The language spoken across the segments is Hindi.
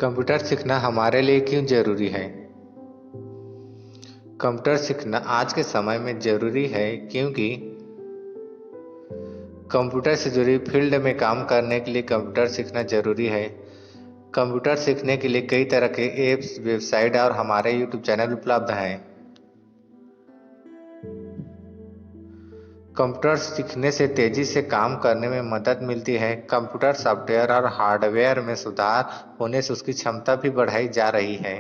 कंप्यूटर सीखना हमारे लिए क्यों जरूरी है? कंप्यूटर सीखना आज के समय में जरूरी है क्योंकि कंप्यूटर से जुड़ी फील्ड में काम करने के लिए कंप्यूटर सीखना जरूरी है। कंप्यूटर सीखने के लिए कई तरह के ऐप्स, वेबसाइट और हमारे यूट्यूब चैनल उपलब्ध हैं। कंप्यूटर सीखने से तेजी से काम करने में मदद मिलती है। कंप्यूटर सॉफ्टवेयर और हार्डवेयर में सुधार होने से उसकी क्षमता भी बढ़ाई जा रही है।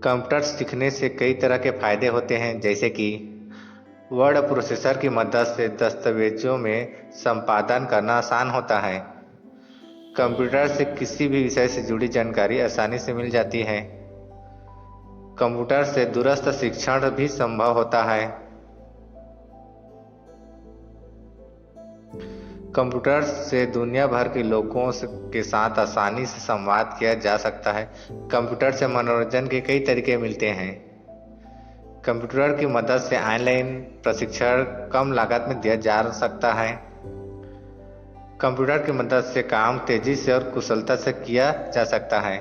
कंप्यूटर सीखने से कई तरह के फायदे होते हैं, जैसे कि वर्ड प्रोसेसर की मदद से दस्तावेजों में संपादन करना आसान होता है। कंप्यूटर से किसी भी विषय से जुड़ी जानकारी आसानी से मिल जाती है। कंप्यूटर से दूरस्थ शिक्षण भी संभव होता है। कंप्यूटर से दुनिया भर के लोगों के साथ आसानी से संवाद किया जा सकता है। कंप्यूटर से मनोरंजन के कई तरीके मिलते हैं। कंप्यूटर की मदद से ऑनलाइन प्रशिक्षण कम लागत में दिया जा सकता है। कंप्यूटर की मदद से काम तेजी से और कुशलता से किया जा सकता है।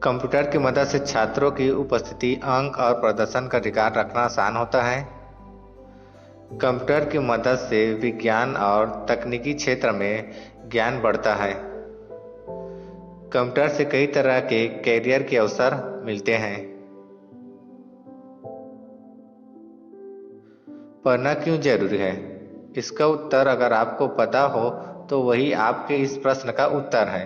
कंप्यूटर की मदद से छात्रों की उपस्थिति, अंक और प्रदर्शन का रिकॉर्ड रखना आसान होता है। कंप्यूटर की मदद से विज्ञान और तकनीकी क्षेत्र में ज्ञान बढ़ता है। कंप्यूटर से कई तरह के कैरियर के अवसर मिलते हैं। पढ़ना क्यों जरूरी है? इसका उत्तर अगर आपको पता हो तो वही आपके इस प्रश्न का उत्तर है।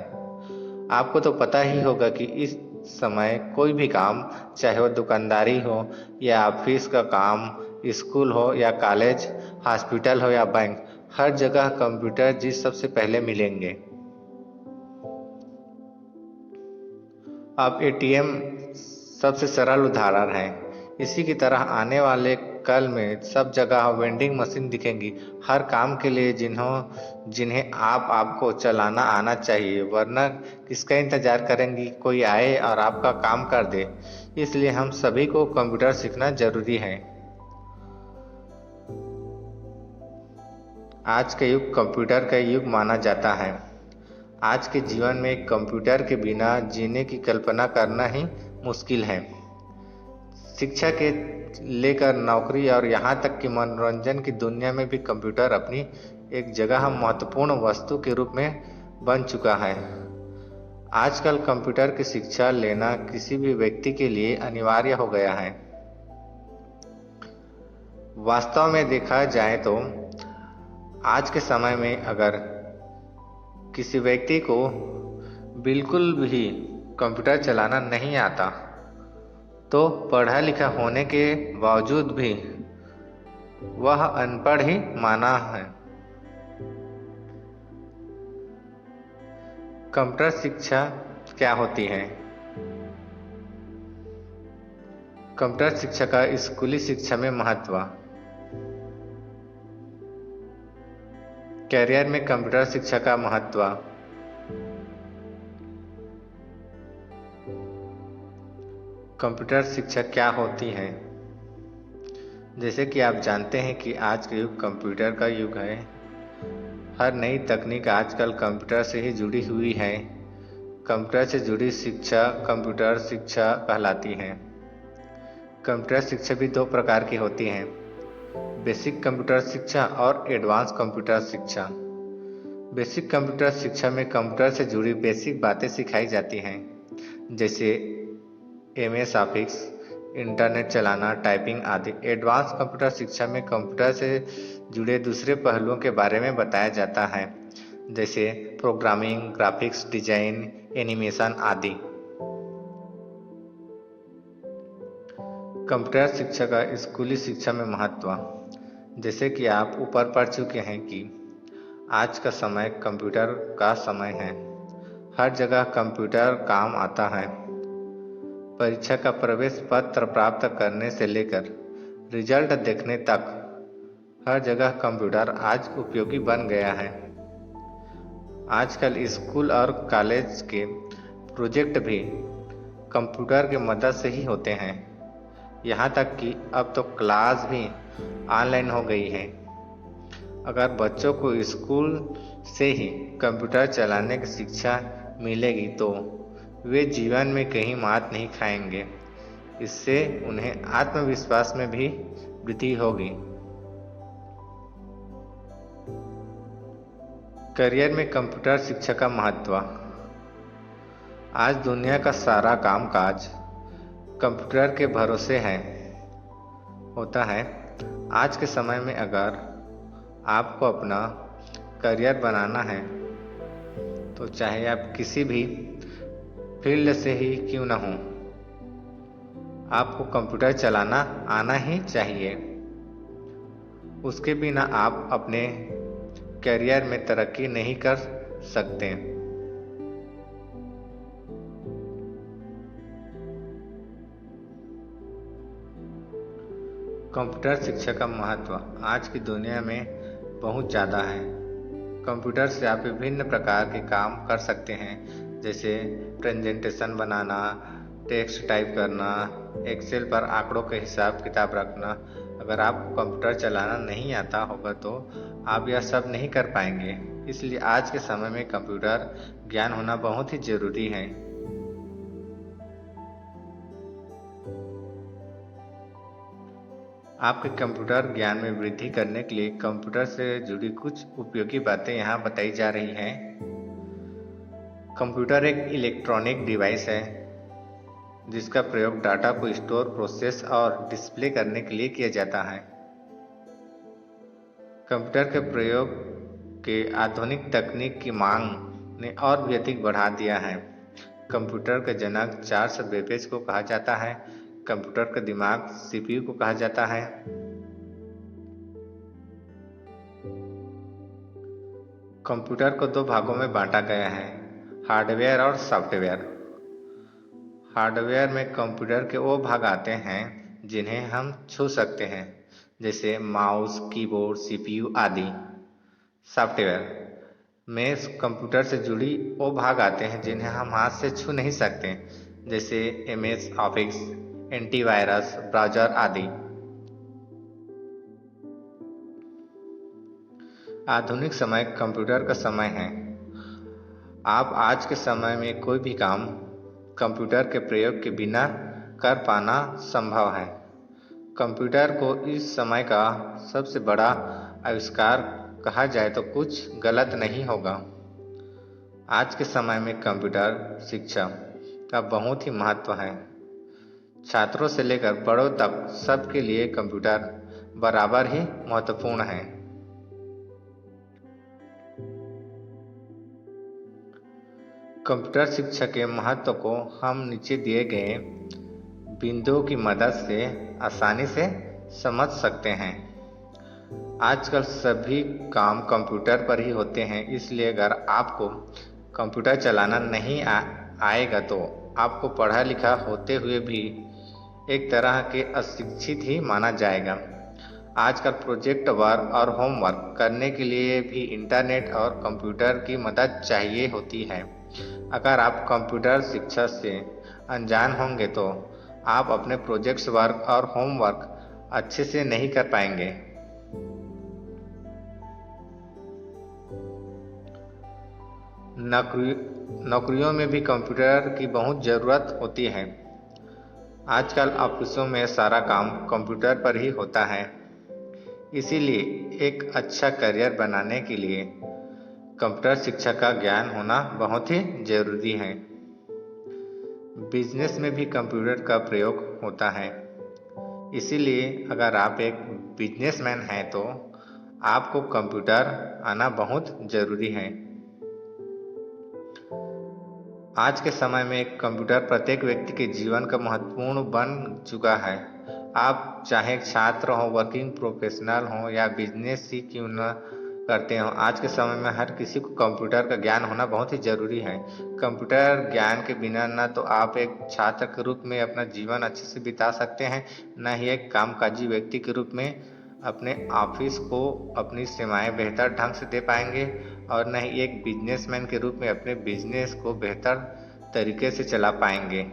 आपको तो पता ही होगा कि इस समय कोई भी काम, चाहे वो दुकानदारी हो या ऑफिस का काम, स्कूल हो या कॉलेज, हॉस्पिटल हो या बैंक, हर जगह कंप्यूटर जी सबसे पहले मिलेंगे। अब एटीएम सबसे सरल उदाहरण है। इसी की तरह आने वाले कल में सब जगह वेंडिंग मशीन दिखेंगी, हर काम के लिए जिन्हें आपको चलाना आना चाहिए, वरना किसका इंतजार करेंगी? कोई आए और आपका काम कर दे। इसलिए हम सभी को कंप्यूटर सीखना जरूरी है। आज का युग कंप्यूटर का युग माना जाता है। आज के जीवन में कंप्यूटर के बिना जीने की कल्पना करना ही मुश्किल है। शिक्षा के लेकर नौकरी और यहाँ तक कि मनोरंजन की दुनिया में भी कंप्यूटर अपनी एक जगह महत्वपूर्ण वस्तु के रूप में बन चुका है। आजकल कंप्यूटर की शिक्षा लेना किसी भी व्यक्ति के लिए अनिवार्य हो गया है। वास्तव में देखा जाए तो आज के समय में अगर किसी व्यक्ति को बिल्कुल भी कंप्यूटर चलाना नहीं आता तो पढ़ा लिखा होने के बावजूद भी वह अनपढ़ ही माना है। कंप्यूटर शिक्षा क्या होती है? कंप्यूटर शिक्षा का स्कूली शिक्षा में महत्व। कैरियर में कंप्यूटर शिक्षा का महत्व। कंप्यूटर शिक्षा क्या होती है? जैसे कि आप जानते हैं कि आज का युग कंप्यूटर का युग है। हर नई तकनीक आजकल कंप्यूटर से ही जुड़ी हुई है। कंप्यूटर से जुड़ी शिक्षा कंप्यूटर शिक्षा कहलाती है। कंप्यूटर शिक्षा भी दो प्रकार की होती है, बेसिक कंप्यूटर शिक्षा और एडवांस कंप्यूटर शिक्षा। बेसिक कंप्यूटर शिक्षा में कंप्यूटर से जुड़ी बेसिक बातें सिखाई जाती हैं, जैसे MS ऑफिस, इंटरनेट चलाना, टाइपिंग आदि। एडवांस कंप्यूटर शिक्षा में कंप्यूटर से जुड़े दूसरे पहलुओं के बारे में बताया जाता है, जैसे प्रोग्रामिंग, ग्राफिक्स डिजाइन, एनिमेशन आदि। कंप्यूटर शिक्षा का स्कूली शिक्षा में महत्व। जैसे कि आप ऊपर पढ़ चुके हैं कि आज का समय कंप्यूटर का समय है। हर जगह कंप्यूटर काम आता है। परीक्षा का प्रवेश पत्र प्राप्त करने से लेकर रिजल्ट देखने तक हर जगह कंप्यूटर आज उपयोगी बन गया है। आजकल स्कूल और कॉलेज के प्रोजेक्ट भी कंप्यूटर की मदद से ही होते हैं। यहाँ तक कि अब तो क्लास भी ऑनलाइन हो गई है। अगर बच्चों को स्कूल से ही कंप्यूटर चलाने की शिक्षा मिलेगी तो वे जीवन में कहीं मात नहीं खाएंगे। इससे उन्हें आत्मविश्वास में भी वृद्धि होगी। करियर में कंप्यूटर शिक्षा का महत्व। आज दुनिया का सारा कामकाज कंप्यूटर के भरोसे होता है। आज के समय में अगर आपको अपना करियर बनाना है तो चाहे आप किसी भी फील्ड से ही क्यों न हो, आपको कंप्यूटर चलाना आना ही चाहिए। उसके बिना आप अपने करियर में तरक्की नहीं कर सकते। कंप्यूटर शिक्षा का महत्व आज की दुनिया में बहुत ज़्यादा है। कंप्यूटर से आप विभिन्न प्रकार के काम कर सकते हैं, जैसे प्रेजेंटेशन बनाना, टेक्स्ट टाइप करना, एक्सेल पर आंकड़ों के हिसाब किताब रखना। अगर आपको कंप्यूटर चलाना नहीं आता होगा तो आप यह सब नहीं कर पाएंगे। इसलिए आज के समय में कंप्यूटर ज्ञान होना बहुत ही जरूरी है। आपके कंप्यूटर ज्ञान में वृद्धि करने के लिए कंप्यूटर से जुड़ी कुछ उपयोगी बातें यहाँ बताई जा रही हैं। कंप्यूटर एक इलेक्ट्रॉनिक डिवाइस है जिसका प्रयोग डाटा को स्टोर, प्रोसेस और डिस्प्ले करने के लिए किया जाता है। कंप्यूटर के प्रयोग के आधुनिक तकनीक की मांग ने और भी अधिक बढ़ा दिया है। कंप्यूटर के जनक चार्ल्स बेबेज को कहा जाता है। कंप्यूटर का दिमाग सीपीयू को कहा जाता है। कंप्यूटर को दो भागों में बांटा गया है, हार्डवेयर और सॉफ्टवेयर। हार्डवेयर में कंप्यूटर के वो भाग आते हैं जिन्हें हम छू सकते हैं, जैसे माउस, कीबोर्ड, सीपीयू आदि। सॉफ्टवेयर में कंप्यूटर से जुड़ी वो भाग आते हैं जिन्हें हम हाथ से छू नहीं सकते, जैसे एमएस ऑफिस, एंटीवायरस, ब्राउज़र आदि। आधुनिक समय कंप्यूटर का समय है। आप आज के समय में कोई भी काम कंप्यूटर के प्रयोग के बिना कर पाना संभव है। कंप्यूटर को इस समय का सबसे बड़ा आविष्कार कहा जाए तो कुछ गलत नहीं होगा। आज के समय में कंप्यूटर शिक्षा का बहुत ही महत्व है। छात्रों से लेकर बड़ों तक सबके लिए कंप्यूटर बराबर ही महत्वपूर्ण है। कंप्यूटर शिक्षा के महत्व को हम नीचे दिए गए बिंदुओं की मदद से आसानी से समझ सकते हैं। आजकल सभी काम कंप्यूटर पर ही होते हैं, इसलिए अगर आपको कंप्यूटर चलाना नहीं आएगा तो आपको पढ़ा लिखा होते हुए भी एक तरह के अशिक्षित ही माना जाएगा। आजकल प्रोजेक्ट वर्क और होमवर्क करने के लिए भी इंटरनेट और कंप्यूटर की मदद चाहिए होती है। अगर आप कंप्यूटर शिक्षा से अनजान होंगे तो आप अपने प्रोजेक्ट्स वर्क और होमवर्क अच्छे से नहीं कर पाएंगे। नौकरियों में भी कंप्यूटर की बहुत ज़रूरत होती है। आजकल ऑफिसों में सारा काम कंप्यूटर पर ही होता है। इसीलिए एक अच्छा करियर बनाने के लिए कंप्यूटर शिक्षा का ज्ञान होना बहुत ही जरूरी है। बिजनेस में भी कंप्यूटर का प्रयोग होता है। इसीलिए अगर आप एक बिजनेसमैन हैं तो आपको कंप्यूटर आना बहुत जरूरी है। आज के समय में कंप्यूटर प्रत्येक व्यक्ति के जीवन का महत्वपूर्ण बन चुका है। आप चाहे छात्र हो, वर्किंग प्रोफेशनल हो या बिजनेस ही क्यों न करते हो, आज के समय में हर किसी को कंप्यूटर का ज्ञान होना बहुत ही जरूरी है। कंप्यूटर ज्ञान के बिना न तो आप एक छात्र के रूप में अपना जीवन अच्छे से बिता सकते हैं, न ही एक कामकाजी व्यक्ति के रूप में अपने ऑफिस को अपनी सेवाएं बेहतर ढंग से दे पाएंगे, और न ही एक बिजनेसमैन के रूप में अपने बिजनेस को बेहतर तरीके से चला पाएंगे।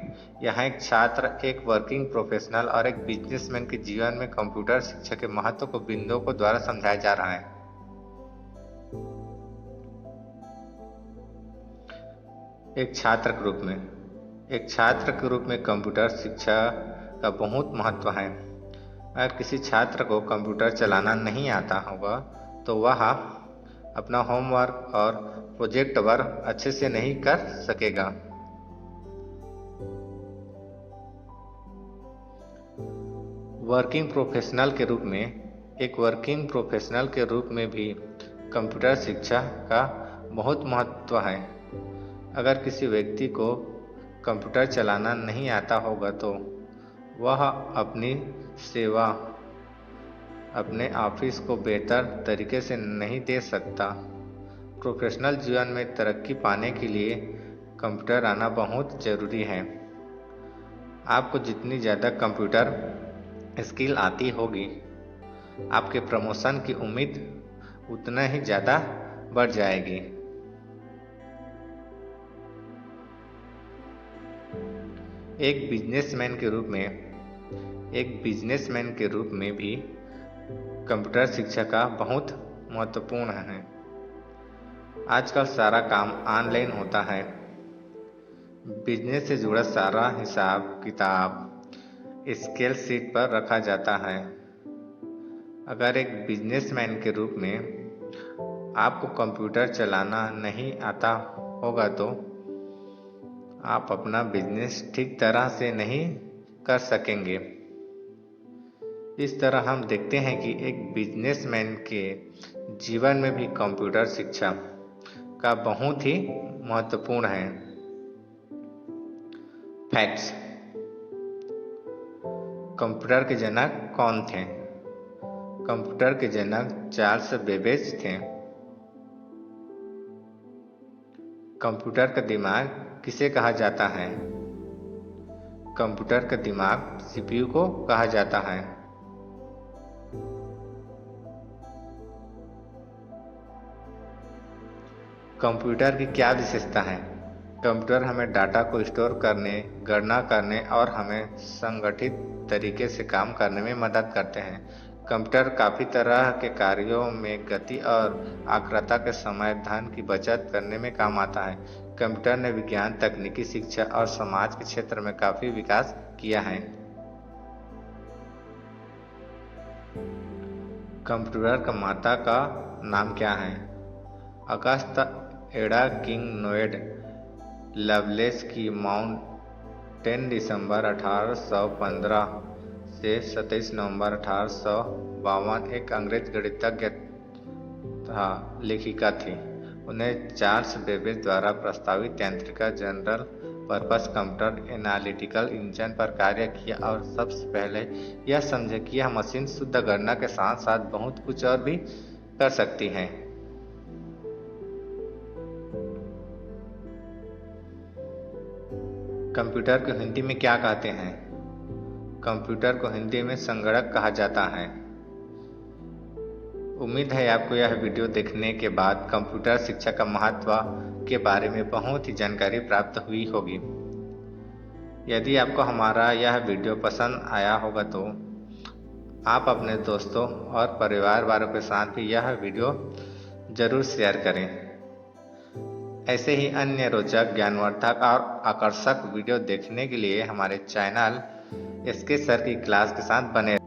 यहाँ एक छात्र, एक वर्किंग प्रोफेशनल और एक बिजनेसमैन के जीवन में कंप्यूटर शिक्षा के महत्व को बिंदुओं को द्वारा समझाया जा रहा है। एक छात्र के रूप में कंप्यूटर शिक्षा का बहुत महत्व है। अगर किसी छात्र को कंप्यूटर चलाना नहीं आता होगा तो वह अपना होमवर्क और प्रोजेक्ट वर्क अच्छे से नहीं कर सकेगा। वर्किंग प्रोफेशनल के रूप में भी कंप्यूटर शिक्षा का बहुत महत्व है। अगर किसी व्यक्ति को कंप्यूटर चलाना नहीं आता होगा तो वह अपनी सेवा अपने ऑफिस को बेहतर तरीके से नहीं दे सकता। प्रोफेशनल जीवन में तरक्की पाने के लिए कंप्यूटर आना बहुत ज़रूरी है। आपको जितनी ज़्यादा कंप्यूटर स्किल आती होगी, आपके प्रमोशन की उम्मीद उतना ही ज़्यादा बढ़ जाएगी। एक बिजनेसमैन के रूप में भी कंप्यूटर शिक्षा का बहुत महत्वपूर्ण है। आजकल सारा काम ऑनलाइन होता है। बिजनेस से जुड़ा सारा हिसाब किताब एक्सेल शीट पर रखा जाता है। अगर एक बिजनेसमैन के रूप में आपको कंप्यूटर चलाना नहीं आता होगा तो आप अपना बिजनेस ठीक तरह से नहीं कर सकेंगे। इस तरह हम देखते हैं कि एक बिजनेसमैन के जीवन में भी कंप्यूटर शिक्षा का बहुत ही महत्वपूर्ण है। फैक्ट्स। कंप्यूटर के जनक कौन थे? कंप्यूटर के जनक चार्ल्स बेबेज थे। कंप्यूटर का दिमाग किसे कहा जाता है? कंप्यूटर का दिमाग सीपीयू को कहा जाता है। कंप्यूटर की क्या विशेषता है? कंप्यूटर हमें डाटा को स्टोर करने, गणना करने और हमें संगठित तरीके से काम करने में मदद करते हैं। कंप्यूटर काफ़ी तरह के कार्यों में गति और आर्द्रता के समय धन की बचत करने में काम आता है। कंप्यूटर ने विज्ञान, तकनीकी, शिक्षा और समाज के क्षेत्र में काफ़ी विकास किया है। कंप्यूटर का माता का नाम क्या है? अगस्ता एडा किंग नोएड लवलेस की माउंट 10 दिसंबर 1815 से 27 नवंबर 1852 एक अंग्रेज गणितज्ञ तथा लेखिका थी। उन्हें चार्ल्स बेबेज द्वारा प्रस्तावित यांत्रिका general purpose computer analytical engine पर कार्य किया और सबसे पहले यह समझे कि यह मशीन शुद्ध गणना के साथ साथ बहुत कुछ और भी कर सकती है। कंप्यूटर को हिंदी में क्या कहते हैं? कंप्यूटर को हिंदी में संगणक कहा जाता है। उम्मीद है आपको यह वीडियो देखने के बाद कंप्यूटर शिक्षा का महत्व के बारे में बहुत ही जानकारी प्राप्त हुई होगी। यदि आपको हमारा यह वीडियो पसंद आया होगा तो आप अपने दोस्तों और परिवार वालों के साथ भी यह वीडियो जरूर शेयर करें। ऐसे ही अन्य रोचक, ज्ञानवर्धक और आकर्षक वीडियो देखने के लिए हमारे चैनल एसके सर की क्लास के साथ बने